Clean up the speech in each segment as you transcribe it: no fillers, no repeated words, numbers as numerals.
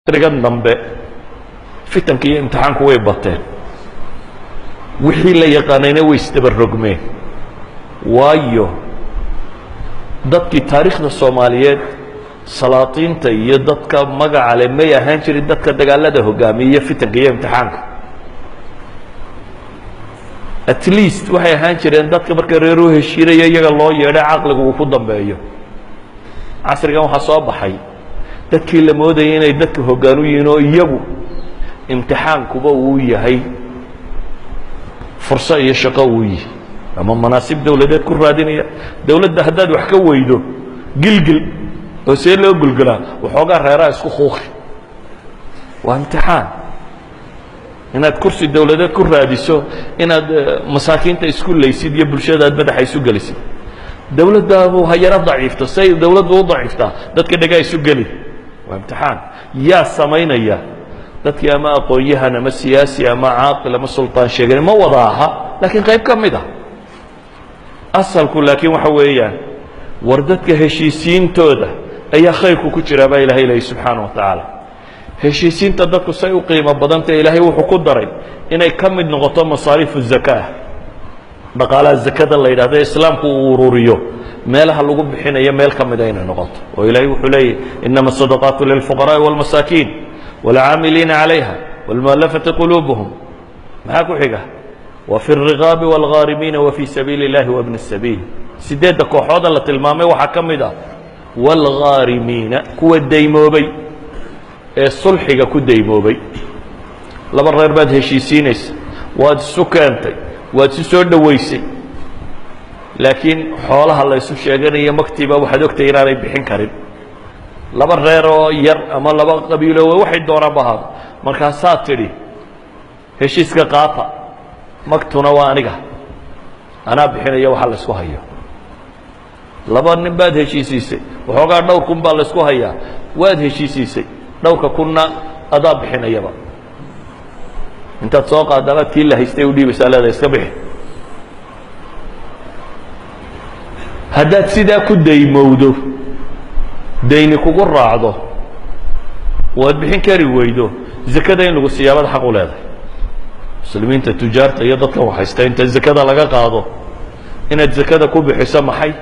rigan dambe fitankii iyo imtixaanku way bateen wixii la yaqaanayna way isdabarogmeen waayo dadkii taariikhda Soomaaliyeed salaatiinta iyo dadka magaca leh may ahaan jirin dadka dagaalada hogaamiya fitanka iyo imtixaanka at least waxay ahaan jireen dadka marka reeruhu heshiiraya iyaga loo yeedhay caqligu uu ku dambeeyo casrigan waxa soo baxay dadkii la moodayay inay dadka hoggaan u yihiin oo iyagu imtixaankuba uu yahay fursad iyo shaqo uu yahay ama manaasib dawladeed ku raadinaya dawladda haddaad wax ka weydo gilgil oo see loo gulgulaa waxoogaa reeraa isku khuuqi waa imtixaan inaad kursi dawladeed ku raadiso inaad masaakiinta isku leysid iyo bulshadaad madaxa isu gelisid dawladdaadu ha yara daciifto say dawladdu u daciiftaa dadka dhagaa isu geli waa imtixaan yaa samaynaya dadkii ama aqoon-yahan ama siyaasi ama caaqil ama sultaan sheegan ma wada aha laakiin qayb ka mid ah asalku laakiin waxa weeyaan war dadka heshiisiintooda ayaa khayrku ku jira baa ilaahay leeyahay subxaanahu wa tacaala heshiisiinta dadku say u qiimo badantay ilaahay wuxuu ku daray inay ka mid noqoto masaariifu zakaa dhaqaalaha zakada la yidhaahdo islaamku uu ururiyo meelaha lagu bixinayo meel ka mid inay noqoto oo ilaahay wuxuu leeyahay inama sadaqaatu lilfuqaraa'i walmasaakiin والعاملين عليها والمؤلفة قلوبهم معاكو حاجة وفي الرغاب والغارمين وفي سبيل الله وابن السبيل سيدات كوحوض اللي تلمامي وحكم ده والغارمين كو الديموبي الصلح كو الديموبي لما غير بعد هشيسينيس واد سكانتي واد سود ويسي لكن حولها الله يسوع شيغانيه مكتبه waxa ogtay inaanay bixin karin laba reero yar ama laba qabiilo waxay doona bahad marka saad tiri heshiiska qaata maktuna waa aniga ana bixinayo waxa la isku hayo laba nin baad heshiisay waxoogaa dhowr kun baa la isku hayaa waad heshiisay dhowrka kunna adaa bixinayaba intaad soo qaadanaad kii la haystay u dhiibay leedahay iska bixi haddaad sidaa ku daymowdo dayni kugu raacdo waad bixin kari weydo zakada in lagu siyaabada xaq u leedahay muslimiinta tujaarta iyo dadka waxaysta inta zakada laga qaado inaad zakada ku bixiso maxay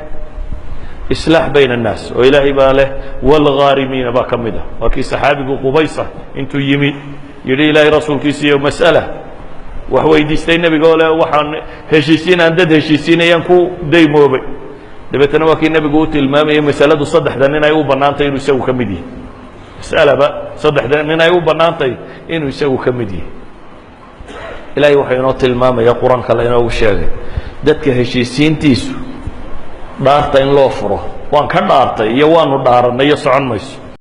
islaax bayna annaas oo ilaahay baa leh walghaarimiina baa ka mid ah waa kii saxaabigu qubaysa intuu yimid yidhi ilaahay rasuulkiisa iyo mas'ala wax weydiistay nebiga oo leh waxaan heshiisiin aan dad heshiisiinayaan ku daymoobay dabeetana waa kii nebigu u tilmaamayay masaladu saddexdan inay u bannaantay inuu isagu ka mid yahay mas'alaba saddexdan inay u bannaantay inuu isagu ka mid yahay ilaahay wuxuu inoo tilmaamaya qur-aanka la inoogu sheegay dadka heshiisiintiisu dhaarta in loo furo waan ka dhaartay iyo waanu dhaaranay iyo socon mayso